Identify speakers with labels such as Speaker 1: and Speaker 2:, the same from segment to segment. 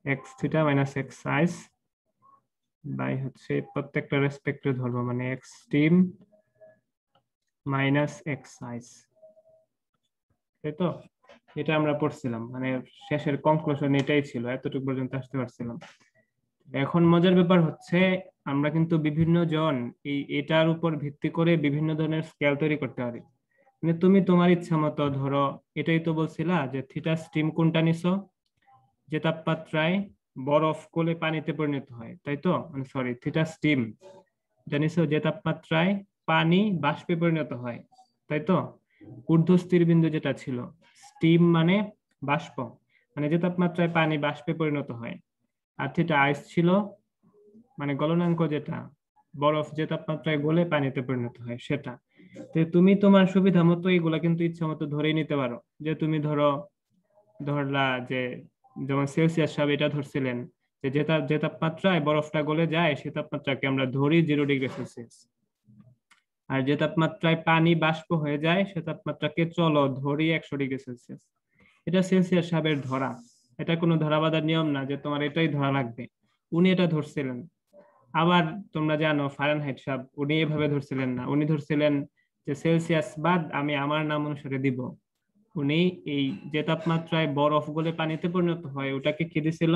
Speaker 1: X theta minus X ice by হচ্ছে প্রত্যেকটা রেসপেক্টে ধরবো, মানে X steam minus X ice, তাই তো? এটা আমরা পড়ছিলাম, মানে শেষের কনক্লুশন এটাই ছিল, এতটুকু পর্যন্ত আসতে পারছিলাম। এখন মজার ব্যাপার হচ্ছে আমরা কিন্তু বিভিন্ন জন এটার উপর ভিত্তি করে বিভিন্ন ধরনের স্কেল তৈরি করতে পারি। মানে তুমি তোমার ইচ্ছা মতো ধরো, এটাই তো বলছিলা যে থিটা স্টিম কোনটা নিছো, যে তাপমাত্রায় বরফ গলে পানিতে পরিণত হয়, তাই তো? মানে সরি, থিটা স্টিম জানিস যে তাপমাত্রায় পানি বাষ্পে পরিণত হয়, তাই তো? ঊর্ধ্বস্থির বিন্দু যেটা ছিল, স্টিম মানে বাষ্প, মানে যে তাপমাত্রায় পানি বাষ্পে পরিণত হয়। আর থিটা আইস ছিল মানে গলনাঙ্ক, যেটা বরফ যে তাপমাত্রায় গলে পানিতে পরিণত হয় সেটা। তো তুমি তোমার সুবিধা মতো এগুলা কিন্তু ইচ্ছা মতো ধরেই নিতে পারো। যে তুমি ধরলা যে যেমন সেলসিয়াস সাহেব এটা ধরছিলেন যে যে তাপমাত্রায় বরফটা গলে যায় সে তাপমাত্রাকে আমরা ধরি 0 ডিগ্রি সেলসিয়াস। আর যে তাপমাত্রায় পানি বাষ্প হয়ে যায় সে তাপমাত্রাকে চলো ধরি 100 ডিগ্রি সেলসিয়াস। এটা সেলসিয়াস সাহেবের ধরা, এটা কোনো ধরা বাঁধার নিয়ম না যে তোমার এটাই ধরা লাগবে। উনি এটা ধরছিলেন। আবার তোমরা জানো ফারেনহাইট সাহেব উনি এভাবে ধরছিলেন না, উনি ধরছিলেন যে সেলসিয়াস বাদ আমি আমার নাম অনুসারে দিব। উনি এই যে তাপমাত্রায় বরফ গলে পানিতে পরিণত হয় ওটাকে কি দিছিল,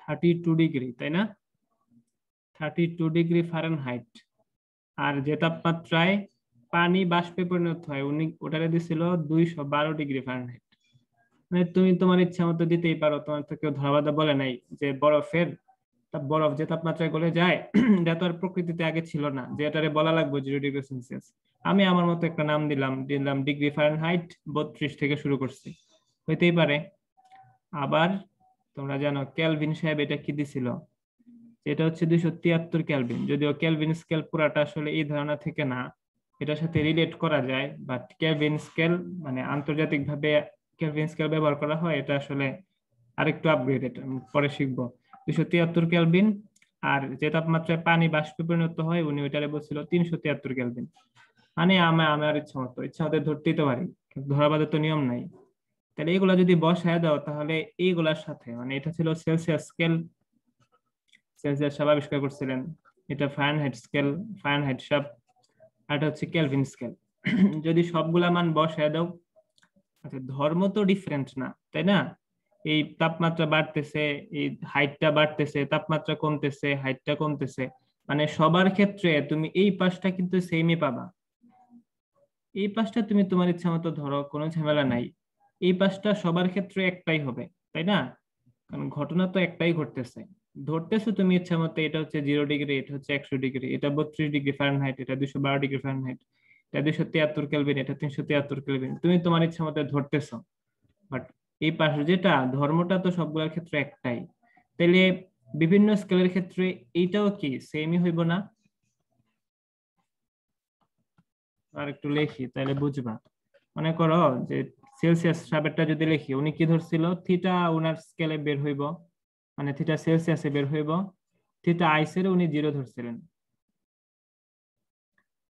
Speaker 1: 32 ডিগ্রি, তাই না? 32 ডিগ্রি ফারেনহাইট। আর যে তাপমাত্রায় পানি বাষ্পে পরিণত হয় উনি ওটারে দিছিল 212 ডিগ্রি ফারেনহাইট। মানে তুমি তোমার ইচ্ছা মতো দিতেই পারো, তোমার তো কেউ ধরা বাঁধা বলে নাই যে বরফ যে তাপমাত্রায় গলে যায় এটা তো আর প্রকৃতিতে আগে ছিল না যে এটারে বলা লাগবে 0 ডিগ্রি সেলসিয়াস। আমি আমার মতো একটা নাম দিলাম দিলাম ডিগ্রি ফারেনহাইট, 32 থেকে শুরু করছি, হইতেই পারে। আবার তোমরা জানো কেলভিন সাহেব এটা কি দিছিল, এটা হচ্ছে 273 কেলভিন, যদিও কেলভিন স্কেল পুরাটা আসলে এই ধারণা থেকে না, এটার সাথে রিলেট করা যায়, বাট কেলভিন স্কেল মানে আন্তর্জাতিক ভাবে কেলভিন স্কেল ব্যবহার করা হয়, এটা আসলে আরেকটু আপগ্রেড, এটা আমি পরে শিখবো। 273 কেলভিন। আর যে তাপমাত্রায় পানি বাষ্পে পরিণত হয় উনি ওইটারে বলছিল 373 কেলভিন। মানে আমার আমার ইচ্ছা মতো ধরতেই তো পারি, কিন্তু ধরা বাঁধার তো নিয়ম নাই। তাহলে এগুলা যদি বসায় দাও তাহলে এইগুলার সাথে, মানে এটা ছিল সেলসিয়াস স্কেল, সেলসিয়াস সাহেব আবিষ্কার করছিলেন। এটা ফারেনহাইট স্কেল, ফারেনহাইট সাহেব। আর এটা হচ্ছে কেলভিন স্কেল। যদি সবগুলা মান বসায় দাও, আচ্ছা ধর্ম তো ডিফারেন্ট না, তাই না? এই তাপমাত্রা বাড়তেছে, এই হাইটটা বাড়তেছে, তাপমাত্রা কমতেছে, হাইটটা কমতেছে, মানে সবার ক্ষেত্রে তুমি এই পাশটা কিন্তু সেমই পাবা। এই পাশটা তুমি তোমার ইচ্ছা মতো ধরো, কোনো ঝামেলা নাই। এই পাশটা সবার ক্ষেত্রে একটাই হবে, তাই না? কারণ ঘটনা তো একটাই ঘটতেছে। ধরতেছো তুমি ইচ্ছা মতো এটা হচ্ছে 0 ডিগ্রি, এটা হচ্ছে 100 ডিগ্রি, এটা 32 ডিগ্রি ফারেনহাইট, এটা 212 ডিগ্রি ফারেনহাইট, এটা 273 কেলভিন, এটা 373 কেলভিন, তুমি তোমার ইচ্ছা মতো ধরতেছো। বাট এই পাশে যেটা ধর্মটা তো সবগুলোর ক্ষেত্রে একটাই। তাইলে বিভিন্ন স্কেলের ক্ষেত্রে এইটাও কি সেমই হইব না? আর একটু লেখি তাহলে বুঝবা। মনে করো যে সেলসিয়াস সাবেরটা যদি লিখি, উনি কি ধরছিল, থিটা উনার স্কেলে বের হইব, মানে থিটা সেলসিয়াসে বের হইব, থিটা আইসের উনি 0 ধরছিলেন,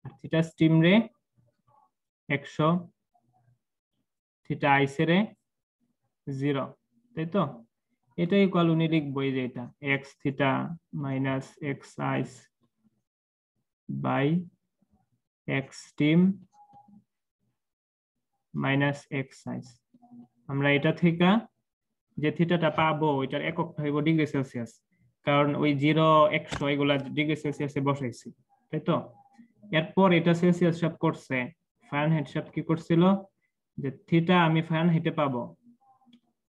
Speaker 1: আর থিটা স্টিম রে 100, থিটা আইসের 0, তাই তো? এটাই কল উনি লিখবো এই যে এটা X theta minus X ice by X steam minus X ice. আমরা এটা থেকে যে থিটাটা পাবো ওইটার এককটা হইব ডিগ্রি সেলসিয়াস, কারণ ওই 0 100 এগুলা ডিগ্রি সেলসিয়াসে বসাইছি, তাই তো? এরপর এটা সেলসিয়াস হিসাব করছে, ফারেনহাইট হিসাব কি করছিল, যে থিটা আমি ফারেনহাইটে পাবো,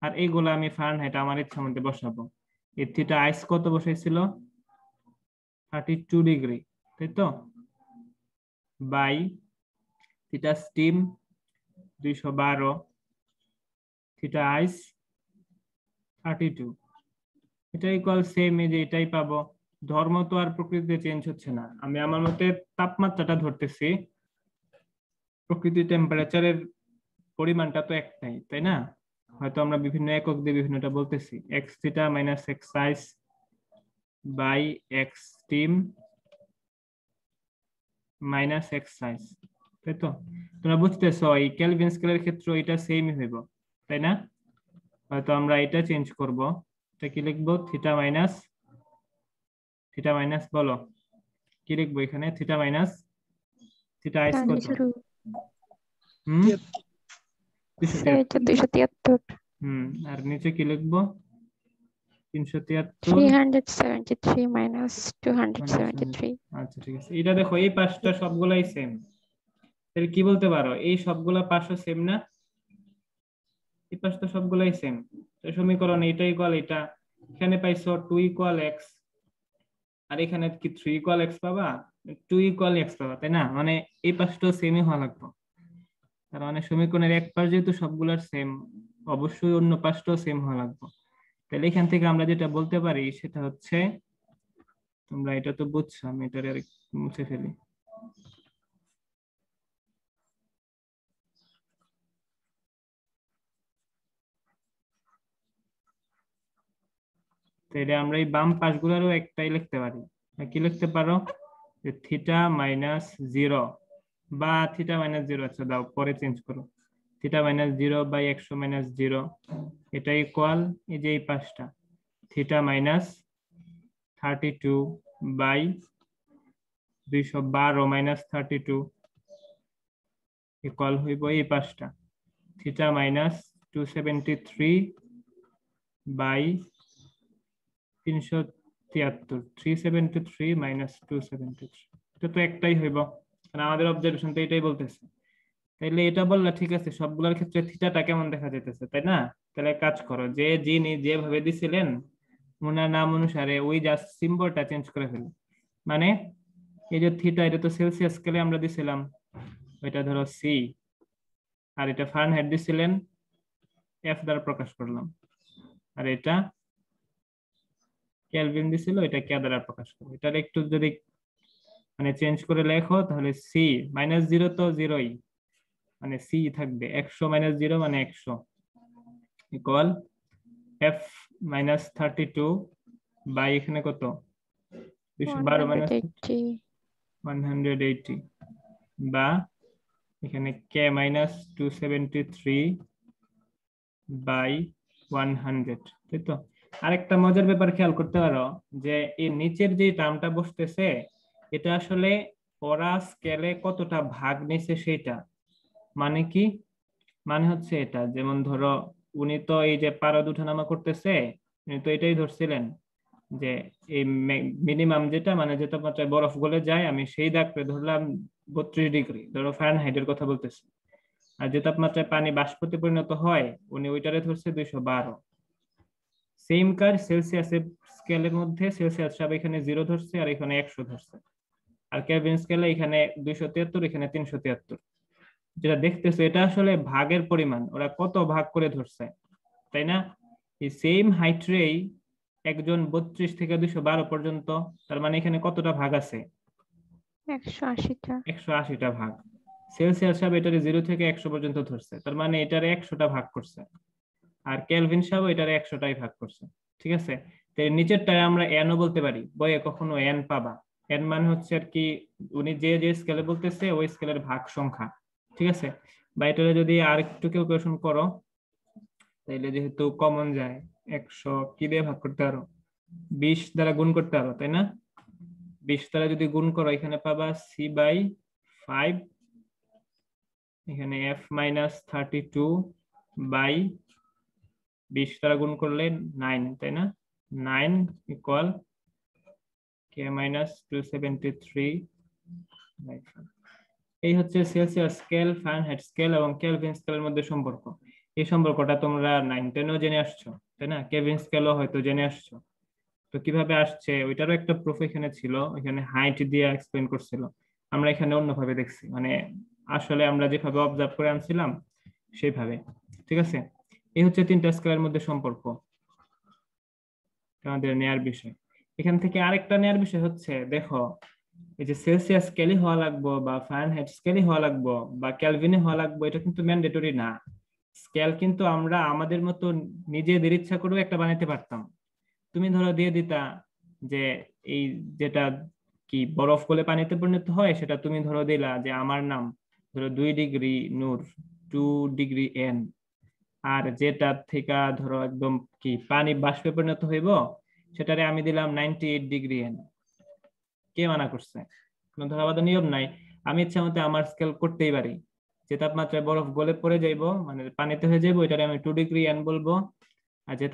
Speaker 1: আর এইগুলা আমি ফারেনহাইট আমার ইচ্ছা মধ্যে বসাবো। এই থিটা আইস কত বসাইছিল, 32 ডিগ্রি, তাই তো? বাই থিটা স্টিম 212, থিটা আইস 32, এটা ইকুয়াল সেম, এই যে এটাই পাবো। ধর্ম তো আর প্রকৃতিতে চেঞ্জ হচ্ছে না, আমি আমার মতে তাপমাত্রাটা ধরতেছি, প্রকৃতির টেম্পারেচারের পরিমাণটা তো একটাই, তাই না? হয়তো আমরা বিভিন্ন একক দিয়ে বিভিন্নটা বলতেছি, X theta minus X ice by X steam minus X ice, তাই তো? তোমরা বুঝতেছো এই কেলভিন স্কেলের ক্ষেত্রে এটা সেমই হইব, তাই না? হয়তো আমরা এটা চেঞ্জ করব, এটা কি লিখবো, থিটা মাইনাস বলো কি লিখবো এখানে, থিটা মাইনাস থিটা আইস কত, হুম 273, আর নিচে কি লিখবো 373
Speaker 2: 373 minus 273.
Speaker 1: আচ্ছা ঠিক আছে। এটা দেখো এই পাঁচটা সবগুলাই সেম, তাহলে কি বলতে পারো এই সবগুলা পাঁচও সেম না, এই পাঁচটা সবগুলাই সেম। সমীকরণ এটা ইকুয়াল এটা, এখানে পাইছো 2 ইকুয়াল এক্স, আর এখানে কি 3 ইকুয়াল এক্স পাবা, 2 ইকুয়াল এক্স পাবা, তাই না? মানে এই পাশটাও সেমই হওয়া লাগবে, তার মানে সমীকরণের এক পাশ যেহেতু সবগুলার সেম, অবশ্যই অন্য পাশটাও সেম হওয়া লাগবে। তাহলে এখান থেকে আমরা যেটা বলতে পারি সেটা হচ্ছে, তোমরা এটা তো বুঝছো, আমি এটা আর মুছে ফেলি। তাহলে আমরা এই বাম পাশগুলোরও একটাই লিখতে পারি, কি লিখতে পারো যে থিটা মাইনাস 0 বা থিটা মাইনাস 0, আচ্ছা দাও পরে চেঞ্জ করো, থিটা মাইনাস 0 বাই 100 মাইনাস 0, এটা ইকুয়াল এই যে এই পাশটা theta minus 32 by 212 minus 32 equal হইব এই পাশটা থিটা মাইনাস 273 বাই 373, 373 মাইনাস 273, এটা তো একটাই হইব, কারণ আমাদের অবজারভেশন তো এটাই বলতেছে। তাইলে এটা বললা ঠিক আছে, সবগুলোর ক্ষেত্রে থিটাটা কেমন দেখা যাইতেছে, তাই না? তাহলে কাজ করো, যে যিনি যেভাবে দিছিলেন ওনার নাম অনুসারে ওই জাস্ট সিম্বলটা চেঞ্জ করে ফেলি। মানে এই যে থিটা, এটা তো সেলসিয়াস স্কেলে আমরা দিছিলাম, ওইটা ধরো সি, আর এটা ফারেনহাইট দিছিলেন এফ দ্বারা প্রকাশ করলাম, আর এটা কেলভিন দিছিল, এটা কে দ্বারা প্রকাশ করবো। এটার একটু যদি মানে চেঞ্জ করে লেখো তাহলে সি মাইনাস 0 তো 0ই, মানে সি থাকবে 100 মাইনাস 0 মানে 100 ইকুয়াল এফ মাইনাস 32 বাই এখানে কত 212 মাইনাস 180, বা এখানে কে মাইনাস 273 বাই 100, তাই তো? আরেকটা মজার ব্যাপার খেয়াল করতে পারো, যে এই নিচের যে টার্মটা বসতেছে এটা আসলে ওরা স্কেলে কতটা ভাগ নিছে সেটা, মানে কি, মানে হচ্ছে এটা যেমন ধরো উনি তো এই যে পারদ উঠানামা করতেছে, উনি তো এটাই ধরছিলেন যে এই মিনিমাম যেটা মানে যে তাপমাত্রায় বরফ গলে যায়, আমি সেই দাগটা ধরলাম 32 ডিগ্রি, ধরো ফারেনহাইটের কথা বলতেছি, আর যে তাপমাত্রায় পানি বাষ্পতে পরিণত হয় উনি ওইটারে ধরছে 212। সেম কাজ সেলসিয়াসের স্কেলের মধ্যে, সেলসিয়াস সব এখানে 0 ধরছে আর এখানে 100 ধরছে, আর কেলভিন স্কেলে এখানে 273 এখানে 373। যেটা দেখতেছো এটা আসলে ভাগের পরিমাণ, ওরা কত ভাগ করে ধরছে, তাই না? এই সেম হাইট রেই একজন 32 থেকে 212 পর্যন্ত, তার মানে এখানে কতটা ভাগ আছে,
Speaker 2: 180টা।
Speaker 1: 180টা ভাগ। সেলসিয়াস সাহেব এটারে 0 থেকে 100 পর্যন্ত ধরছে, তার মানে এটারে 100টা ভাগ করছে, আর কেলভিন সাহেব এটারে 100টাই ভাগ করছে। ঠিক আছে, তো এর নিচেরটায় আমরা এনও বলতে পারি, বইয়ে কখনো এন পাবা, এন মানে হচ্ছে আর কি উনি যে যে স্কেলে বলতেছে ওই স্কেলের ভাগ সংখ্যা। ঠিক আছে, বা এটারে যদি আর একটু ক্যালকুলেশন করো তাইলে যেহেতু কমন যায় 100 কি দিয়ে ভাগ করতে পারো, 20 দ্বারা গুণ করতে পারো, তাই না? 20 দ্বারা যদি গুণ করো এখানে পাবা সি বাই 5, এখানে এফ মাইনাস 32 বাই 20 দ্বারা গুণ করলে 9, তাই না? 9 ইকুয়াল কে মাইনাস 273 বাই 5। এই হচ্ছে সেলসিয়াস স্কেল, ফারেনহাইট স্কেল এবং কেলভিন স্কেলের মধ্যে সম্পর্ক। এই সম্পর্কটা তোমরা 9-10-এও জেনে আসছো, তাই না? কেলভিন স্কেলও হয়তো জেনে আসছো। তো কিভাবে আসছে ওইটারও একটা প্রুফ এখানে ছিল, এখানে হাইট দিয়ে এক্সপ্লেন করছিল, আমরা এখানে অন্যভাবে দেখছি, মানে আসলে আমরা যেভাবে অবজার্ভ করে আনছিলাম সেইভাবে। ঠিক আছে, এই হচ্ছে তিনটা স্কেলের মধ্যে সম্পর্ক আমাদের নেয়ার বিষয়। এখান থেকে আরেকটা নেয়ার বিষয় হচ্ছে, দেখো এই যে সেলসিয়াস স্কেলই হওয়া লাগবো বা ফারেনহাইট স্কেলই হওয়া লাগবো বা ক্যালভিনে হওয়া লাগবো, এটা কিন্তু ম্যান্ডেটরি না। স্কেল কিন্তু আমরা আমাদের মতো নিজেদের ইচ্ছা করেও একটা বানাইতে পারতাম। তুমি ধরো দিয়ে দিতা যে এই যেটা কি বরফ গলে পানিতে পরিণত হয় সেটা তুমি ধরো দিলা যে আমার নাম ধরো 2 ডিগ্রি নূর, 2 ডিগ্রি এন, আর যেটা থেকে ধরো একদম কি পানি বাষ্পে পরিণত হইব সেটারে আমি দিলাম 98 ডিগ্রি এন। কে মানা করছে? কোনো ধরাবাধা নিয়ম নাই। আমি ইচ্ছা মতো আমার স্কেল করতেই পারি। যে তাপমাত্রায় বরফ গলে পড়ে যাইবো মানে পানিতে হয়ে যাইবো এটারে আমি 2 ডিগ্রি এন বলবো। আর যে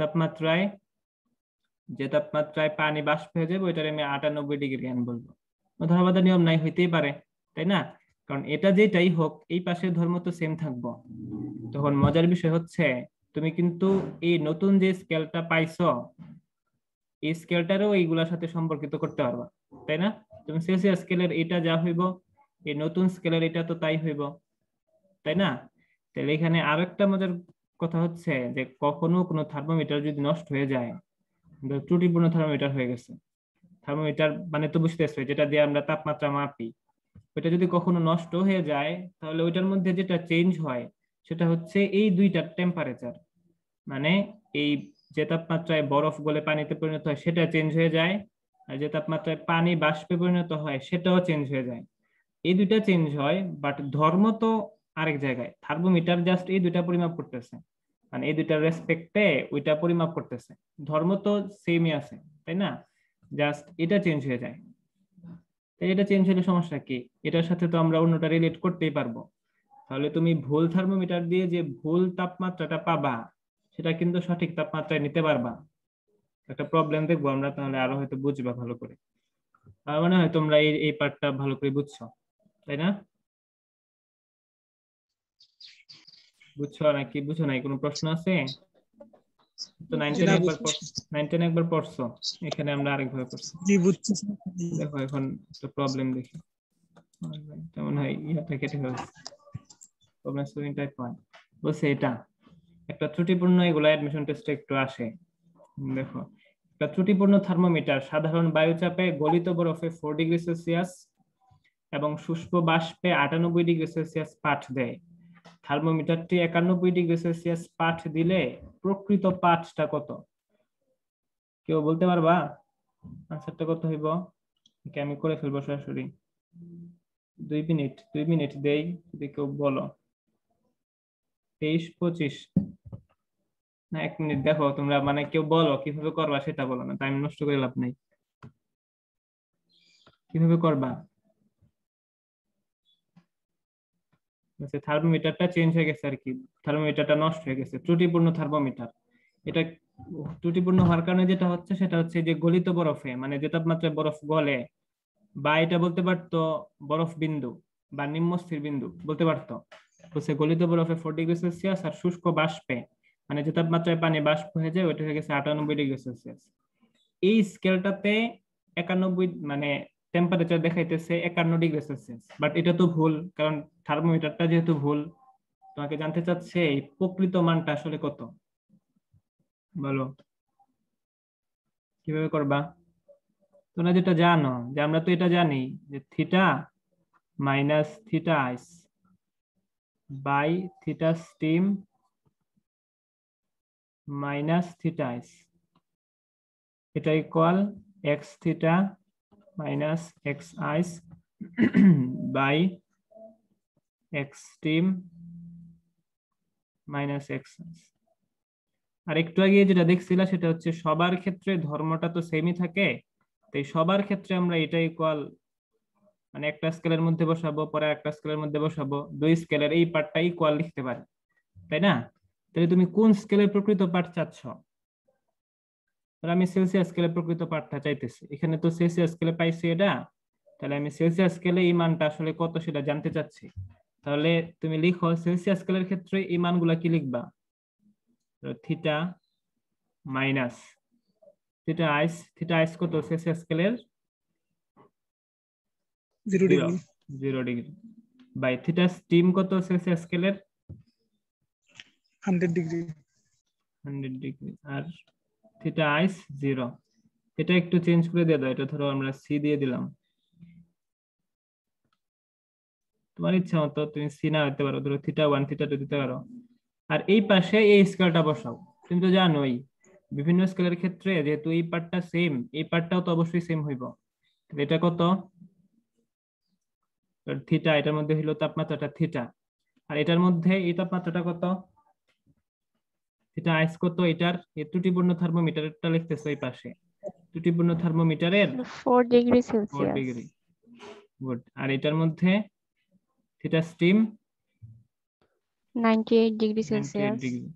Speaker 1: তাপমাত্রায় পানি বাষ্প হয়ে যাবে ওইটারে আমি 98 ডিগ্রি এন বলবো। ধর্মবাদের নিয়ম নাই, হইতেই পারে, তাই না? কারণ এটা যেটাই হোক এই পাশের ধর্ম তো সেম থাকবো। তখন মজার বিষয় হচ্ছে তুমি কিন্তু এই নতুন যে স্কেলটা পাইছো এই স্কেলটারও এইগুলোর সাথে সম্পর্কিত করতে পারবা, তাই না? তুমি সেলসিয়াস স্কেলের এটা যা হইব এই নতুন স্কেলের এটা তো তাই হইব, তাই না? তাহলে এখানে আরেকটা মজার কথা হচ্ছে যে কখনো কোনো থার্মোমিটার যদি নষ্ট হয়ে যায়, ত্রুটিপূর্ণ থার্মোমিটার হয়ে গেছে, থার্মোমিটার মানে তো বুঝতেছো যেটা দিয়ে আমরা তাপমাত্রা মাপি, ওইটা যদি কখনো নষ্ট হয়ে যায় তাহলে ওইটার মধ্যে যেটা চেঞ্জ হয় সেটা হচ্ছে এই দুইটার টেম্পারেচার। মানে এই যে তাপমাত্রায় বরফ গলে পানিতে পরিণত হয় সেটা চেঞ্জ হয়ে যায়, আর যে তাপমাত্রায় পানি বাষ্পে পরিণত হয় সেটাও চেঞ্জ হয়ে যায়। এই দুইটা চেঞ্জ হয় বাট ধর্ম তো আরেক জায়গায়। থার্মোমিটার জাস্ট এই দুইটা পরিমাপ করতেছে, মানে এই দুইটার রেসপেক্টে ওইটা পরিমাপ করতেছে। ধর্ম তো সেমই আছে, তাই না? জাস্ট এটা চেঞ্জ হয়ে যায়। তাই এটা চেঞ্জ হলে সমস্যা কি? এটার সাথে তো আমরা অন্যটা রিলেট করতেই পারবো। তাহলে তুমি ভুল থার্মোমিটার দিয়ে যে ভুল তাপমাত্রাটা পাবা সেটা কিন্তু সঠিক তাপমাত্রায় নিতে পারবা। একটা প্রবলেম দেখবো আমরা, তাহলে আরো হয়তো বুঝবা ভালো করে। আমার মনে হয় তোমরা এই এই পার্টটা ভালো করে বুঝছো, তাই না? বুঝছো নাকি বুঝো নাই? কোনো প্রশ্ন আছে? তো নাইন
Speaker 3: জি
Speaker 1: টেন
Speaker 3: না
Speaker 1: একবার
Speaker 3: বুঝছি।
Speaker 1: 9-10 একবার পড়ছো, এখানে আমরা আরেকভাবে পড়ছি।
Speaker 3: জি বুঝছি।
Speaker 1: দেখো এখন একটা প্রবলেম দেখি, তেমন হয় ইয়াটা কেটে ফেলছে। প্রবলেম সলভিং টাইপ 1 বলছে এটা একটা ত্রুটিপূর্ণ, এগুলো অ্যাডমিশন টেস্টে একটু আসে। দেখো, একটা ত্রুটিপূর্ণ থার্মোমিটার সাধারণ বায়ুচাপে গলিত বরফে 4 ডিগ্রি সেলসিয়াস এবং শুষ্ক বাষ্পে 98 ডিগ্রি সেলসিয়াস পাঠ দেয়। থার্মোমিটারটি 91 ডিগ্রি সেলসিয়াস পাঠ দিলে প্রকৃত পাঠটা কত? কেউ বলতে পারবা আনসারটা কত হইব? আমি করে ফেলবো সরাসরি। 2 মিনিট দেই, যদি কেউ বলো। 23-25 না 1 মিনিট, দেখো তোমরা মানে কেউ বলো কিভাবে করবা, সেটা বলো না, টাইম নষ্ট করে লাভ নাই। কিভাবে করবা? থার্মোমিটারটা চেঞ্জ হয়ে গেছে আর কি, থার্মোমিটারটা নষ্ট হয়ে গেছে, ত্রুটিপূর্ণ থার্মোমিটার। এটা ত্রুটিপূর্ণ হওয়ার কারণে যেটা হচ্ছে সেটা হচ্ছে যে গলিত বরফে মানে যে তাপমাত্রায় বরফ গলে, বা এটা বলতে পারতো বরফ বিন্দু বা নিম্নস্থির বিন্দু বলতে পারতো, বলছে গলিত বরফে 4 ডিগ্রি সেলসিয়াস আর শুষ্ক বাষ্পে মানে যে তাপমাত্রায় পানি বাষ্প হয়ে যায় ওইটা হয়ে গেছে 98 ডিগ্রি সেলসিয়াস। এই স্কেলটাতে 91 মানে টেম্পারেচার দেখাইতেছে 51 ডিগ্রি সেলসিয়াস, বাট এটা তো ভুল, কারণ থার্মোমিটারটা যেহেতু ভুল। তোমাকে জানতে চাচ্ছে এই প্রকৃত মানটা আসলে কত, বলো কিভাবে করবা? তোমরা যেটা জানো যে আমরা তো এটা জানি যে theta minus theta ice by theta steam minus theta ice, এটা equal X theta minus X ice by X steam minus X ice. আর একটু আগে যেটা দেখছিলা সেটা হচ্ছে সবার ক্ষেত্রে ধর্মটা তো সেমই থাকে, তাই সবার ক্ষেত্রে আমরা এটা ইকুয়াল মানে একটা স্কেলের মধ্যে বসাবো পরে একটা স্কেলের মধ্যে বসাবো, দুই স্কেলের এই পার্টটা ইকুয়াল লিখতে পারি, তাই না? তাহলে তুমি কোন স্কেলের প্রকৃত পার্ট চাচ্ছ? আমি সেলসিয়াস স্কেলে প্রকৃত পার্টটা চাইতেছি, এখানে তো সেলসিয়াস স্কেলে পাইছি এটা, তাহলে আমি সেলসিয়াস স্কেলে এই মানটা আসলে কত সেটা জানতে চাচ্ছি। তাহলে তুমি লিখো সেলসিয়াস স্কেলের ক্ষেত্রে এই মানগুলা কি লিখবা? থিটা মাইনাস থিটা আইস কত সেলসিয়াস স্কেলের?
Speaker 3: 0 degree
Speaker 1: 0 degree by theta steam কত সেলসিয়াস স্কেলের?
Speaker 3: 100 ডিগ্রি
Speaker 1: 100 ডিগ্রি। আর থিটা আইস 0। এটা একটু চেঞ্জ করে দিয়ে দাও, এটা ধরো আমরা সি দিয়ে দিলাম, তোমার ইচ্ছা মতো তুমি সি না হতে পারো, ধরো থিটা 1 থিটা 2 দিতে পারো। আর এই পাশে এই স্কেলটা বসাও। তুমি তো জানোই বিভিন্ন স্কেলের ক্ষেত্রে যেহেতু এই পার্টটা সেম এই পার্টটাও তো অবশ্যই সেম হইব। এটা কত? থিটা, এটার মধ্যে হলো তাপমাত্রাটা থিটা, আর এটার মধ্যে এই তাপমাত্রাটা কত? থিটা আইস কত এটার এই ত্রুটিপূর্ণ থার্মোমিটারটা লিখতেছে এই পাশে, ত্রুটিপূর্ণ থার্মোমিটারের
Speaker 2: 4 ডিগ্রি
Speaker 1: 4
Speaker 2: সেলসিয়াস।
Speaker 1: ডিগ্রি। গুড। আর এটার মধ্যে theta steam
Speaker 2: 98 degree
Speaker 1: 98
Speaker 2: Celsius.
Speaker 1: Degree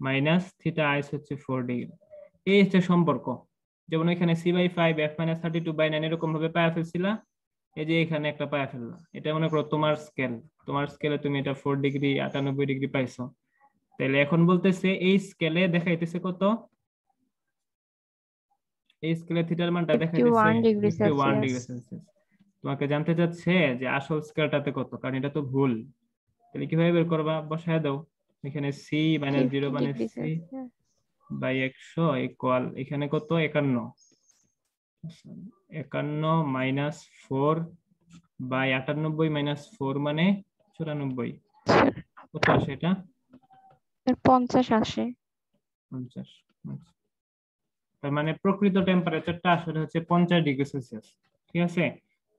Speaker 1: minus theta ice হচ্ছে 4 ডিগ্রি। এই হচ্ছে সম্পর্ক। যেমন এখানে c/5 f-32/9 এরকম ভাবে পায়া ফেলছিলা, এই যে এখানে একটা পায়া ফেললা। এটা মনে করো তোমার স্কেল, তোমার স্কেলে তুমি এটা 4 ডিগ্রি 98 ডিগ্রি পাইছো। তাহলে এখন বলতেছে এই স্কেলে দেখাইতেছে কত, এই স্কেলে থিটার মানটা দেখাইতেছে
Speaker 2: 51 ডিগ্রি
Speaker 1: 51 ডিগ্রি
Speaker 2: সেলসিয়াস।
Speaker 1: সেলসিয়াস। তোমাকে জানতে চাচ্ছে যে আসল স্কেলটাতে কত, কারণ এটা তো ভুল। তাহলে কিভাবে বের করবা, বসায় দাও। এখানে c - 0
Speaker 2: 50
Speaker 1: মানে
Speaker 2: degree
Speaker 1: c
Speaker 2: Celsius.
Speaker 1: By 100 equal এখানে কত 51, 51 মাইনাস 4 বাই 98 মাইনাস 4 মানে 94। কত আসে এটা?
Speaker 2: 50 আসে।
Speaker 1: 50। তার মানে প্রকৃত টেম্পারেচারটা আসলে হচ্ছে 50 ডিগ্রি সেলসিয়াস। ঠিক আছে।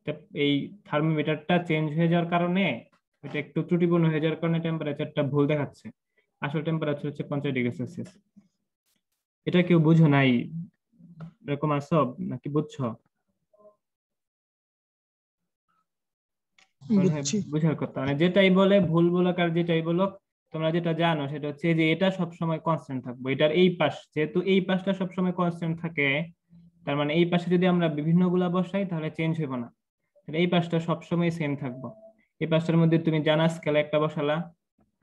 Speaker 1: তা এই থার্মোমিটারটা চেঞ্জ হয়ে যাওয়ার কারণে, এটা একটু ত্রুটিপূর্ণ হয়ে যাওয়ার কারণে টেম্পারেচারটা ভুল দেখাচ্ছে। আসল টেম্পারেচার হচ্ছে 50 ডিগ্রি সেলসিয়াস। এটা কেউ বুঝো নাই এরকম আছো নাকি বুঝছো? মনে হয়
Speaker 3: বুঝছি।
Speaker 1: বুঝার কথা, মানে যেটাই বলে ভুল বলক আর যেটাই বলক, তোমরা যেটা জানো সেটা হচ্ছে যে এটা সবসময় কনস্ট্যান্ট থাকবে। এটার এই পাশ, যেহেতু এই পাশটা সবসময় কনস্ট্যান্ট থাকে, তার মানে এই পাশে যদি আমরা বিভিন্ন গুলা বসাই তাহলে চেঞ্জ হইব না। তাহলে এই পাশটা সবসময় সেম থাকবো। এই পাশটার মধ্যে তুমি জানা স্কেল একটা বসালা,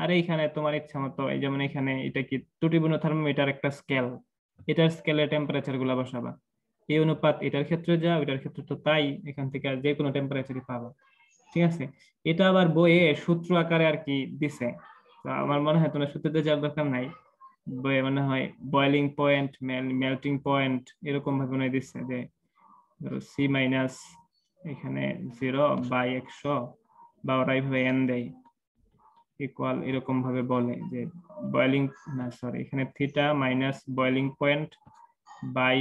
Speaker 1: আর এইখানে তোমার ইচ্ছা মতো, এই যেমন এখানে এটা কি ত্রুটিপূর্ণ থার্মোমিটার একটা স্কেল, এটার স্কেলে টেম্পারেচার গুলা বসাবা। এই অনুপাত এটার ক্ষেত্রে যা, ওইটার ক্ষেত্রে তো তাই, এখান থেকে যে কোনো টেম্পারেচারই পাবা। ঠিক আছে। এটা আবার বইয়ে সূত্র আকারে আর কি দিছে, তো আমার মনে হয় তোমার সূত্রতে যাওয়ার দরকার নাই। বইয়ে মনে হয় বয়লিং পয়েন্ট, মেল্টিং পয়েন্ট এরকম ভাবে মনে হয় দিচ্ছে যে সি মাইনাস এখানে 0/100 বা ওরা এইভাবে এন দেয় ইকুয়াল এরকম ভাবে বলে যে বয়লিং, না সরি, এখানে theta minus boiling point by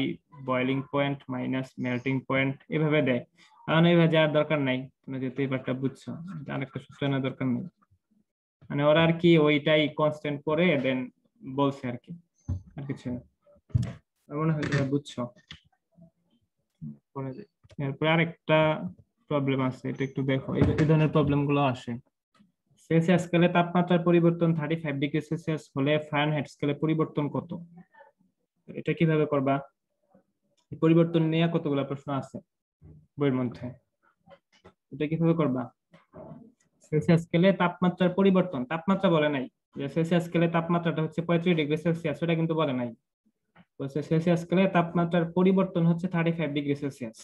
Speaker 1: boiling point minus melting point এভাবে দেয়। কারণ এইভাবে যাওয়ার দরকার নাই, তুমি যেহেতু এবারটা বুঝছো, আরেকটা সূত্র আনার দরকার নেই। মানে ওরা আর কি ওইটাই কনস্ট্যান্ট করে দেন বলছে আর কি, আর কিছু না। আমার মনে হয় তোমরা বুঝছো। এরপরে আরেকটা প্রবলেম আছে, এটা একটু দেখো। এই ধরনের প্রবলেম গুলো আসে। সেলসিয়াস স্কেলে তাপমাত্রার পরিবর্তন 35 ডিগ্রি সেলসিয়াস হলে ফারেনহাইট স্কেলে পরিবর্তন কত? এটা কিভাবে করবা? পরিবর্তন নিয়ে কতগুলো প্রশ্ন আছে বইয়ের মধ্যে, এটা কিভাবে করবা? সেলসিয়াস স্কেলে তাপমাত্রার পরিবর্তন, তাপমাত্রা বলে নাই যে সেলসিয়াস স্কেলে তাপমাত্রাটা হচ্ছে 35 ডিগ্রি সেলসিয়াস, সেটা কিন্তু বলে নাই। বলছে সেলসিয়াস স্কেলে তাপমাত্রার পরিবর্তন হচ্ছে 35 ডিগ্রি সেলসিয়াস।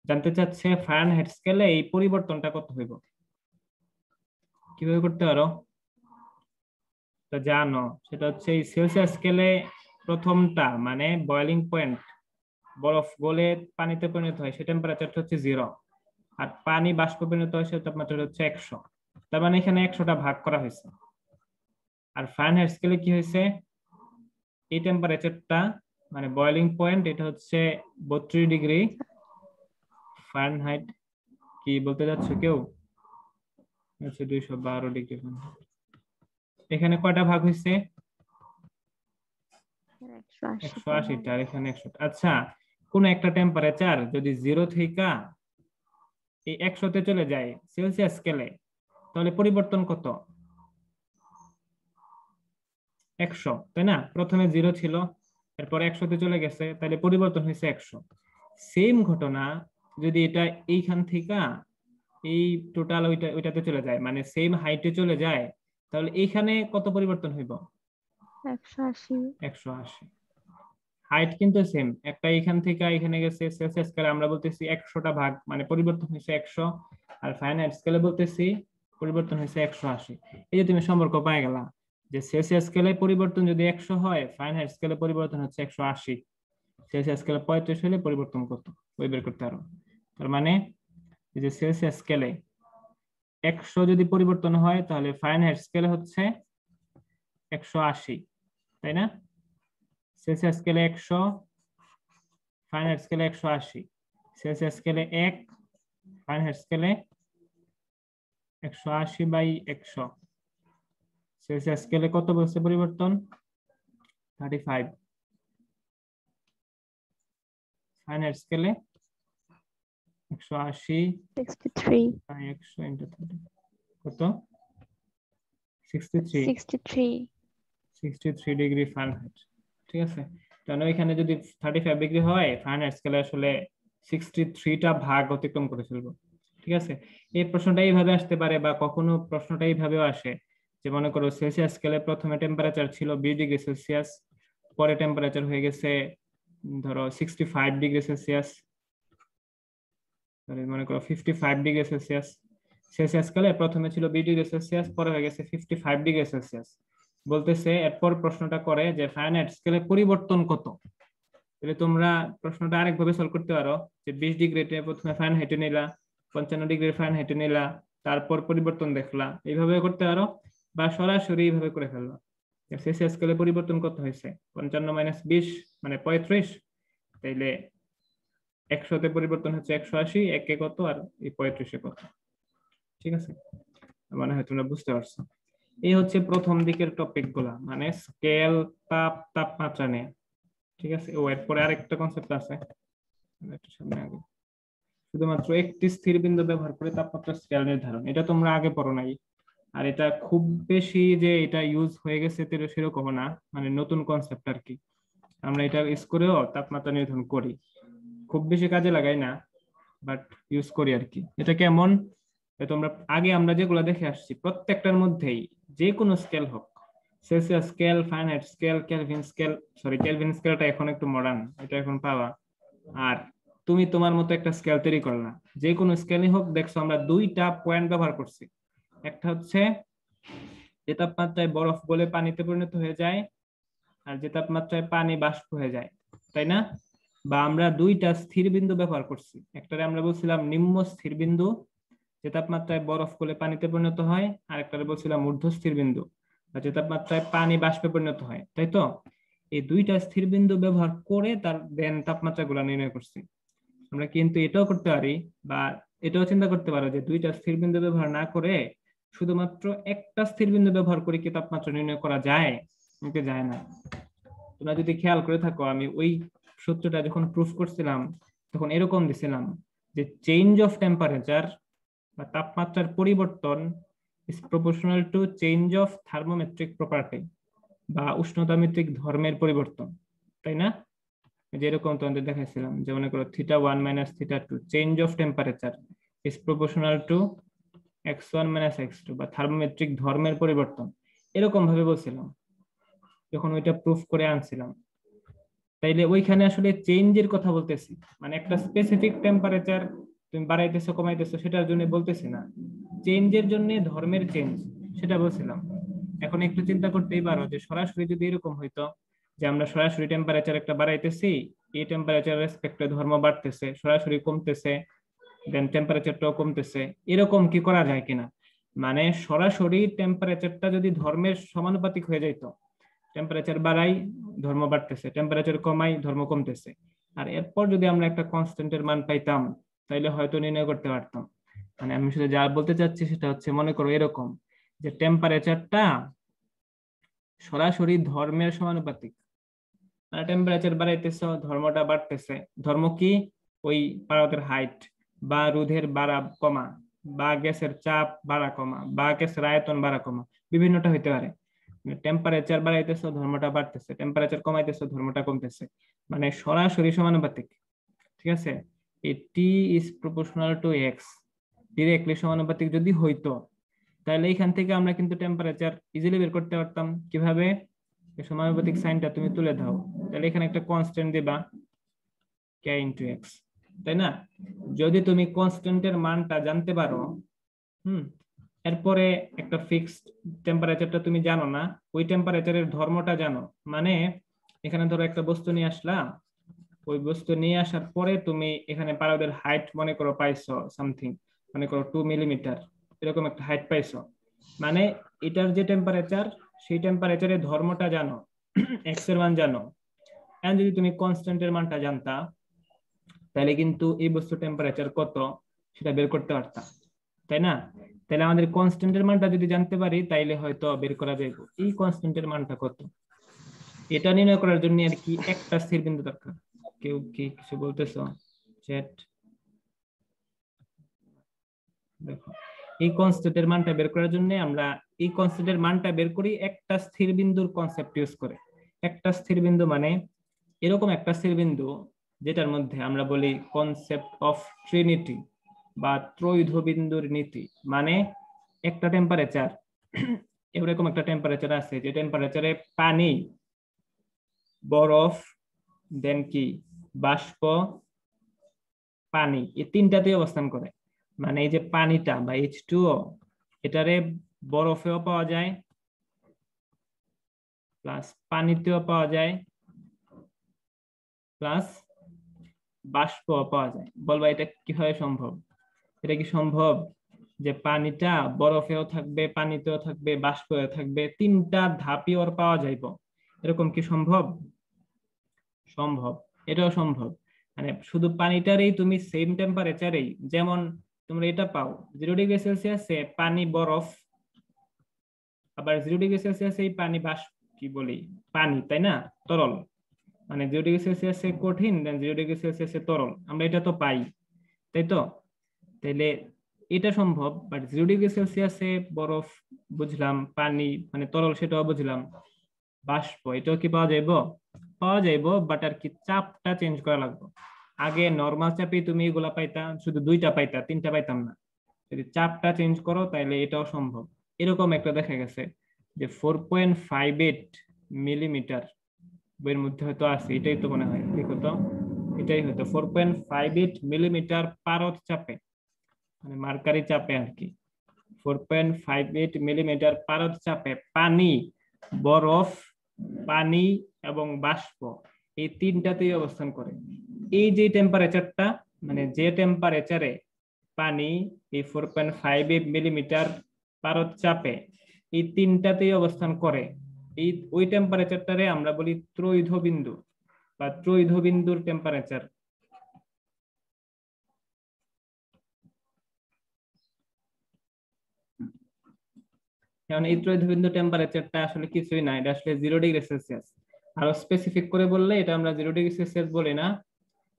Speaker 1: জানতে চাচ্ছে ফারেনহাইট স্কেলে এই পরিবর্তনটা কত হইব, কিভাবে করতে পারো? তা জানো, সেটা হচ্ছে এই সেলসিয়াস স্কেলে প্রথমটা মানে বয়লিং পয়েন্ট, বরফ গলে পানিতে পরিণত হয় সে টেম্পারেচারটা হচ্ছে 0, আর পানি বাষ্প পরিণত হয় সে তাপমাত্রা হচ্ছে 100। তার মানে এখানে 100টা ভাগ করা হয়েছে। আর ফারেনহাইট স্কেলে কি হয়েছে, এই টেম্পারেচারটা মানে বয়লিং পয়েন্ট এটা হচ্ছে 32 ডিগ্রি ফারেনহাইট। কি বলতে যাচ্ছ কেউ? হচ্ছে 212 ডিগ্রি ফারেনহাইট। এখানে কয়টা ভাগ হয়েছে? 180টা, আর এখানে 100টা। আচ্ছা, কোন একটা টেম্পারেচার যদি 0 থেকে এই 100তে চলে যায় সেলসিয়াস স্কেলে, তাহলে পরিবর্তন কত? 100, তাই না? প্রথমে 0 ছিল, এরপর 100তে চলে গেছে, তাহলে পরিবর্তন হয়েছে 100। সেম ঘটনা যদি এটা এইখান থেকে এই টোটাল ওইটাতে চলে যায়, মানে সেম হাইটে চলে যায়, তাহলে এইখানে কত পরিবর্তন হইব?
Speaker 2: 180।
Speaker 1: 180। হাইট কিন্তু সেম, একটা এখান থেকে এখানে গেছে, সেলসিয়াস স্কেলে আমরা বলতেছি 100টা ভাগ, মানে পরিবর্তন হয়েছে 100। আর ফারেনহাইট স্কেলে বলতেছি পরিবর্তন হয়েছে 180। এই যে তুমি সম্পর্ক পাই গেলা যে সেলসিয়াস স্কেলে পরিবর্তন যদি 100 হয়, ফারেনহাইট স্কেলে পরিবর্তন হচ্ছে 180। সেলসিয়াস স্কেলে 35 হলে পরিবর্তন কত ওই বের করতে পারো। তার মানে এই যে সেলসিয়াস স্কেলে 100 যদি পরিবর্তন হয়, তাহলে ফারেনহাইট স্কেলে হচ্ছে 180, তাই না? সেলসিয়াস স্কেলে 100, ফারেনহাইট স্কেলে 180, সেলসিয়াস স্কেলে 1, ফারেনহাইট স্কেলে 180/100। সেলসিয়াস স্কেলে কত বলছে পরিবর্তন? 35 ফারেনহাইট স্কেলে 180
Speaker 2: 63
Speaker 1: 100 ইনটু 30 কত 63
Speaker 2: 63
Speaker 1: ডিগ্রি ফারেনহাইট। ঠিক আছে, তাহলে এখানে যদি 35 ডিগ্রি হয় ফারেনহাইট স্কেলে আসলে 63টা ভাগ অতিক্রম করে ফেলবো। ঠিক আছে, এই প্রশ্নটা এইভাবে আসতে পারে বা কখনো প্রশ্নটা এইভাবেও আসে যে মনে করো সেলসিয়াস স্কেলে প্রথমে টেম্পারেচার ছিল 20 ডিগ্রি সেলসিয়াস, পরে টেম্পারেচার হয়ে গেছে ধরো 65 ডিগ্রি সেলসিয়াস, মনে করো 55 ডিগ্রি সেলসিয়াস। সেলসিয়াস স্কেলে প্রথমে ছিল 20 ডিগ্রি সেলসিয়াস, পরে হয়ে গেছে 55 ডিগ্রি সেলসিয়াস। বলতেছে এরপর প্রশ্নটা করে যে ফারেনহাইট স্কেলে পরিবর্তন কত। তাহলে তোমরা প্রশ্নটা আরেকভাবে সলভ করতে পারো যে 20 ডিগ্রিতে প্রথমে ফারেনহাইটে নিলা, 55 ডিগ্রি ফারেনহাইটে নিলা, তারপর পরিবর্তন দেখলা, এইভাবে করতে পারো বা সরাসরি এইভাবে করে ফেলবা। সেলসিয়াস স্কেলে পরিবর্তন কত হয়েছে 55 মাইনাস 20 মানে 35, তাইলে 100তে পরিবর্তন হচ্ছে 180, একে কত আর এই 35-এ কত। ঠিক আছে, মানে হয় তোমরা বুঝতে পারছো। এই হচ্ছে প্রথম দিকের টপিক গুলা, মানে স্কেল, তাপমাত্রা নিয়ে। ঠিক আছে, ও এরপরে আরেকটা কনসেপ্ট আছে, একটু সামনে আগে, শুধুমাত্র একটি স্থির বিন্দু ব্যবহার করে তাপমাত্রা স্কেল নির্ধারণ। এটা তোমরা আগে পড়ো নাই, আর এটা খুব বেশি যে এটা ইউজ হয়ে গেছে সেরকম না, মানে নতুন কনসেপ্ট আর কি। আমরা এটা ইউজ করেও তাপমাত্রা নির্ধারণ করি, খুব বেশি কাজে লাগাই না, বাট ইউজ করি আর কি। এটা কেমন, তোমরা আগে আমরা যেগুলো দেখে আসছি প্রত্যেকটার মধ্যেই যে কোনো স্কেল হোক, Celsius scale, Fahrenheit scale, Kelvin scale, sorry Kelvin স্কেলটা এখন একটু মডার্ন, এটা এখন পাওয়া। আর তুমি তোমার মতো একটা স্কেল তৈরি করলা, যে কোনো স্কেলই হোক, দেখছো আমরা দুইটা পয়েন্ট ব্যবহার করছি। একটা হচ্ছে যে তাপমাত্রায় বরফ গলে পানিতে পরিণত হয়ে যায়, আর যে তাপমাত্রায় পানি বাষ্প হয়ে যায়, তাই না? বা আমরা দুইটা স্থির বিন্দু ব্যবহার করছি, একটারে আমরা বলছিলাম নিম্ন স্থির বিন্দু, যে তাপমাত্রায় বরফ গলে পানিতে পরিণত হয়, আর একটারে বলছিলাম ঊর্ধ্ব স্থির বিন্দু, যে তাপমাত্রায় পানি বাষ্পে পরিণত হয়, তাই তো? এই দুইটা স্থির বিন্দু ব্যবহার করে তার দেন তাপমাত্রা গুলা নির্ণয় করছি। আমরা কিন্তু এটাও করতে পারি, বা এটাও চিন্তা করতে পারো যে দুইটা স্থির বিন্দু ব্যবহার না করে শুধুমাত্র একটা স্থির বিন্দু ব্যবহার করে কি তাপমাত্রা নির্ণয় করা যায়? ওকে, যায় না। তোমরা যদি খেয়াল করে থাকো, আমি ওই সূত্রটা যখন প্রুফ করছিলাম তখন এরকম দিছিলাম যে চেঞ্জ অফ টেম্পারেচার বা তাপমাত্রার পরিবর্তন is proportional to change of thermometric property বা উষ্ণতামিত্রিক ধর্মের পরিবর্তন, তাই না? যেরকম তোমাদের দেখাইছিলাম যে মনে করো θ1 minus θ2 change of temperature is proportional to x1 minus x2 বা থার্মোমেট্রিক ধর্মের পরিবর্তন, এরকম ভাবে বলছিলাম যখন ওইটা প্রুফ করে আনছিলাম। তাইলে ওইখানে আসলে চেঞ্জের কথা বলতেছি, মানে একটা স্পেসিফিক টেম্পারেচার তুমি বাড়াইতেছো কমাইতেছো সেটার জন্য বলতেছি না, চেঞ্জের জন্য ধর্মের চেঞ্জ সেটা বলছিলাম। এখন একটু চিন্তা করতেই পারো যে সরাসরি যদি এরকম হইতো যে আমরা সরাসরি টেম্পারেচার একটা বাড়াইতেছি, এই টেম্পারেচার রেসপেক্টে ধর্ম বাড়তেছে, সরাসরি কমতেছে, দেন টেম্পারেচারটাও কমতেছে, এরকম কি করা যায় কিনা? মানে সরাসরি টেম্পারেচারটা যদি ধর্মের সমানুপাতিক হয়ে যাইতো, টেম্পারেচার বাড়াই ধর্ম বাড়তেছে, টেম্পারেচার কমাই ধর্ম কমতেছে, আর এরপর যদি আমরা একটা কনস্ট্যান্টের মান পাইতাম, তাইলে হয়তো নির্ণয় করতে পারতাম। মানে আমি শুধু যা বলতে চাচ্ছি সেটা হচ্ছে মনে করো এরকম যে টেম্পারেচারটা সরাসরি ধর্মের সমানুপাতিক, মানে টেম্পারেচার বাড়াইতেছে ধর্মটা বাড়তেছে। ধর্ম কি? ওই পারদের হাইট বা রোধের বাড়া কমা বা গ্যাসের চাপ বাড়া কমা বা গ্যাসের আয়তন বাড়া কমা, বিভিন্নটা হইতে পারে। টেম্পারেচার বাড়াইতেছে ধর্মটা বাড়তেছে, টেম্পারেচার কমাইতেছে ধর্মটা কমতেছে, মানে সরাসরি সমানুপাতিক। ঠিক আছে, এই T is proportional to X directly সমানুপাতিক যদি হইতো, তাহলে এখান থেকে আমরা কিন্তু টেম্পারেচার ইজিলি বের করতে পারতাম। কিভাবে? এই সমানুপাতিক সাইনটা তুমি তুলে দাও, তাহলে এখানে একটা কনস্ট্যান্ট দিবা k ইনটু x, তাই না? যদি তুমি কনস্ট্যান্টের মানটা জানতে পারো, এরপরে একটা ফিক্সড টেম্পারেচারটা তুমি জানো না, ওই টেম্পারেচারের ধর্মটা জানো, মানে এখানে ধরো একটা বস্তু নিয়ে আসলা, ওই বস্তু নিয়ে আসার পরে তুমি এখানে পারদের হাইট মনে করো পাইছো সামথিং, মনে করো 2 মিলিমিটার, এরকম একটা হাইট পাইছো, মানে এটার যে টেম্পারেচার সেই টেম্পারেচারের ধর্মটা জানো, এক্স এর মান জানো। এন্ড যদি তুমি কনস্ট্যান্টের মানটা জানতা, তাহলে কিন্তু এই বস্তু টেম্পারেচার কত সেটা বের করতে পারতাম, তাই না? তাহলে আমাদের কনস্ট্যান্টের মানটা যদি জানতে পারি তাইলে হয়তো বের করা যাবে এই কনস্ট্যান্টের মানটা কত। এটা নির্ণয় করার জন্য আর কি একটা স্থির বিন্দু দরকার। কেউ কি কিছু বলতেছো? চ্যাট দেখো, এই কনস্ট্যান্টের মানটা বের করার জন্য আমরা এই কনস্ট্যান্টের মানটা বের করি একটা স্থির বিন্দুর কনসেপ্ট ইউজ করে। একটা স্থির বিন্দু মানে এরকম একটা স্থির বিন্দু যেটার মধ্যে আমরা বলি কনসেপ্ট অফ ট্রিনিটি বা ত্রৈধ বিন্দুর নীতি। মানে একটা টেম্পারেচার, এরকম একটা টেম্পারেচার আছে যে টেম্পারেচারে পানি, বরফ, দেন কি বাষ্প, পানি, এই তিনটাতেই অবস্থান করে। মানে এই যে পানিটা বা H2O, এটারে বরফেও পাওয়া যায়, প্লাস পানিতেও পাওয়া যায়, প্লাস বাষ্পও পাওয়া যায়। বলবা এটা কিভাবে সম্ভব? এটা কি সম্ভব যে পানিটা বরফেও থাকবে, পানিতেও থাকবে, বাষ্পেও থাকবে, তিনটা ধাপই ওর পাওয়া যাইব? এরকম কি সম্ভব? সম্ভব, এটাও সম্ভব। মানে শুধু পানিটারই তুমি সেম টেম্পারেচারেই, যেমন তোমরা এটা পাও 0°C পানি বরফ, আবার 0°C এই পানি বাষ্প, কি বলি, পানি, তাই না, তরল। মানে 0°C কঠিন, দেন 0°C তরল, আমরা এটা তো পাই, তাই তো? তাইলে এটা সম্ভব, বাট 0°C বরফ বুঝলাম, পানি মানে তরল সেটাও বুঝলাম, বাষ্প এটাও কি পাওয়া যাইব? পাওয়া যাইব, বাট আর কি চাপটা চেঞ্জ করা লাগবে। আগে নর্মাল চাপে তুমি এগুলা পাইতা, শুধু দুইটা পাইতা, তিনটা পাইতাম না। যদি চাপটা চেঞ্জ করো তাহলে এটাও সম্ভব। এরকম একটা দেখা গেছে যে 4.58 মিলিমিটার, বইয়ের মধ্যে হয়তো আছে, এটাই তো মনে হয়, দেখো তো, এটাই হয়তো 4.58 মিলিমিটার পারদ চাপে, মানে মার্কারি চাপে আর কি। 4.58 মিলিমিটার পারদ চাপে পানি, বরফ, পানি এবং বাষ্প, এই তিনটাতেই অবস্থান করে। এই যে টেম্পারেচারটা, মানে যে টেম্পারেচারে পানি এই 4.58 মিলিমিটার পারদ চাপে এই তিনটাতেই অবস্থান করে, এই ওই টেম্পারেচারটারে আমরা বলি ত্রৈধ বিন্দু বা ত্রৈধ বিন্দুর টেম্পারেচার। কারণ এই ত্রৈধ বিন্দু টেম্পারেচারটা আসলে কিছুই না, এটা আসলে 0°C। আরো স্পেসিফিক করে বললে এটা আমরা 0°C বলি না,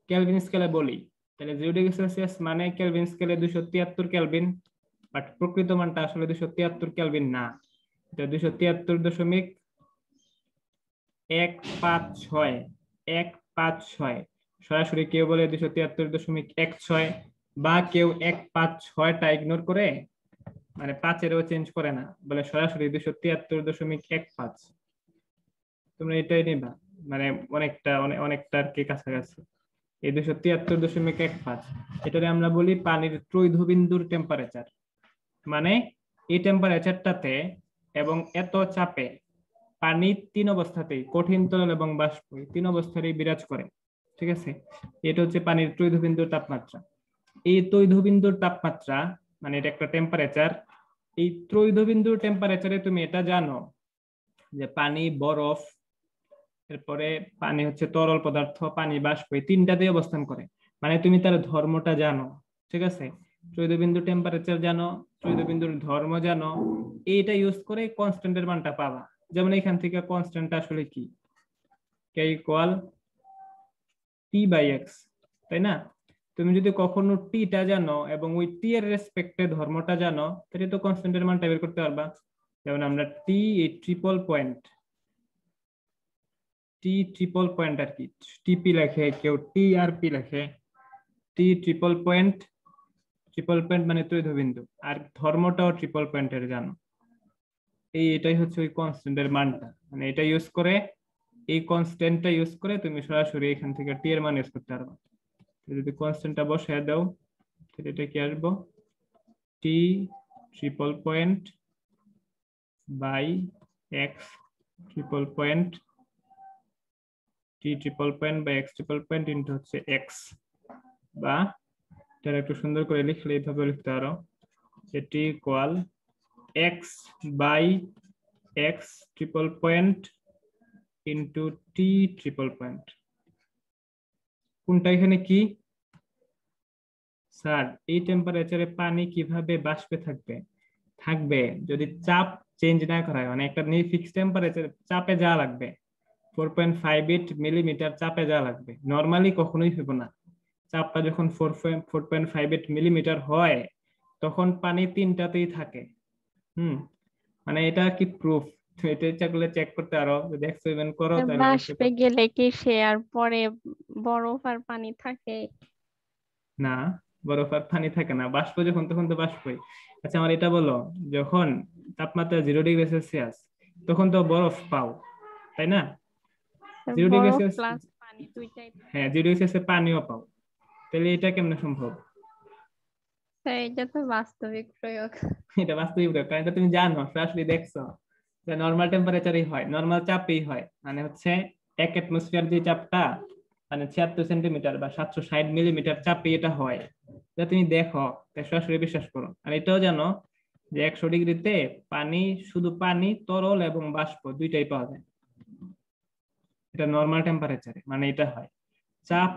Speaker 1: কেলভিন স্কেলে বলি। তাহলে 0°C মানে কেলভিন স্কেলে 273 কেলভিন, বাট প্রকৃত মানটা আসলে 273 কেলভিন না, এটা 273.156 সরাসরি কেউ বলে 273.16, বা কেউ 156টা ইগনোর করে, মানে 5-এরও চেঞ্জ করে না, বলে সরাসরি 273.15। তোমরা এটাই নিবা, মানে অনেকটা আর কি কাছাকাছি। এই 273.15 এটারে আমরা বলি পানির ত্রৈধ বিন্দুর টেম্পারেচার। মানে এই টেম্পারেচারটাতে এবং এত চাপে পানি তিন অবস্থাতেই, কঠিন, তরল এবং বাষ্প, তিন অবস্থাতেই বিরাজ করে। ঠিক আছে, এটা হচ্ছে পানির ত্রৈধ বিন্দুর তাপমাত্রা। এই ত্রৈধ বিন্দুর তাপমাত্রা মানে এটা একটা টেম্পারেচার। এই ত্রৈধ বিন্দুর টেম্পারেচারে তুমি এটা জানো যে পানি, বরফ, এরপরে পানি হচ্ছে তরল পদার্থ, পানি, বাষ্প, এই তিনটাতেই অবস্থান করে। মানে তুমি তার ধর্মটা জানো। ঠিক আছে, ত্রৈধ বিন্দু টেম্পারেচার জানো, ত্রৈধ বিন্দুর ধর্ম জানো, এইটা ইউজ করে কনস্ট্যান্টের মানটা পাবা। যেমন এখান থেকে কনস্ট্যান্ট আসলে কি, কে ইকুয়াল P/x, তাই না? তুমি যদি কখনো টিটা জানো এবং ওই টি এর রেসপেক্টে ধর্মটা জানো, তাহলে তো কনস্ট্যান্টের মানটা বের করতে পারবা। যেমন আমরা টি ট্রিপল পয়েন্ট আর কি, টিপি লেখে, কেউ টি আর পি লেখে, টি ট্রিপল পয়েন্ট মানে ত্রৈধ বিন্দু, আর ধর্মটাও ট্রিপল পয়েন্টের জানো। এটাই হচ্ছে ওই কনস্ট্যান্টের মানটা, মানে এটা ইউজ করে, এই কনস্ট্যান্টটা ইউজ করে তুমি সরাসরি এখান থেকে টি এর মান ইউজ করতে পারবা। যদি কনস্ট্যান্টটা বসায় দাও তাহলে এটা কি আসবো, T triple point by X triple point, T triple point by X triple point into হচ্ছে এক্স, বা এটা একটু সুন্দর করে লিখলে এইভাবে লিখতে পারো যে T equal X by X triple point into T triple point. কোনটা এখানে কি স্যার? এই টেম্পারেচারে পানি কিভাবে বাষ্পে থাকবে? থাকবে যদি চাপ চেঞ্জ না করা হয়, মানে একটা ফিক্সড টেম্পারেচার চাপে যাওয়া লাগবে। 4.58 মিলিমিটার চাপে যাওয়া লাগবে, নর্মালি কখনোই হবে না। চাপটা যখন 4.58 মিলিমিটার হয় তখন পানি তিনটাতেই থাকে। হুম, মানে এটা কি প্রুফ, এটা ইচ্ছা করলে চেক করতে আরো, যদি এক্সপেরিমেন্ট করো তাহলে অবশ্যই
Speaker 2: বাষ্পে গেলে কি সে আর পরে বরফ আর পানি থাকে?
Speaker 1: না, বরফ আর পানি থাকে না, বাষ্প যখন তখন তো বাষ্পই। আচ্ছা আমার এটা বলো, যখন তাপমাত্রা 0 ডিগ্রি সেলসিয়াস তখন তো বরফ পাও, তাই না? জিরো ডিগ্রি
Speaker 2: বরফ
Speaker 1: সেলসিয়াস,
Speaker 2: প্লাস পানি দুইটাই
Speaker 1: হ্যাঁ
Speaker 2: থাকে।
Speaker 1: 0 ডিগ্রি সেলসিয়াসে পানিও পাও, তাহলে এটা কেমনে সম্ভব?
Speaker 2: তো এটা তো বাস্তবিক প্রয়োগ।
Speaker 1: এটা বাস্তবিক ব্যাপার, কারণ এটা তুমি জানো, সরাসরি দেখছো যে নর্মাল টেম্পারেচারই হয়, নর্মাল চাপেই হয়, মানে হচ্ছে এক অ্যাটমসফিয়ার যে চাপটা, মানে 76 সেন্টিমিটার বা 760 মিলিমিটার চাপে এটা হয়। এটা তুমি দেখো, তাই সরাসরি বিশ্বাস করো। আর এটাও জানো যে 100 ডিগ্রিতে পানি, শুধু পানি, তরল এবং বাষ্প দুইটাই পাওয়া যায়। এটা নর্মাল টেম্পারেচারে, মানে এটা হয়। চাপ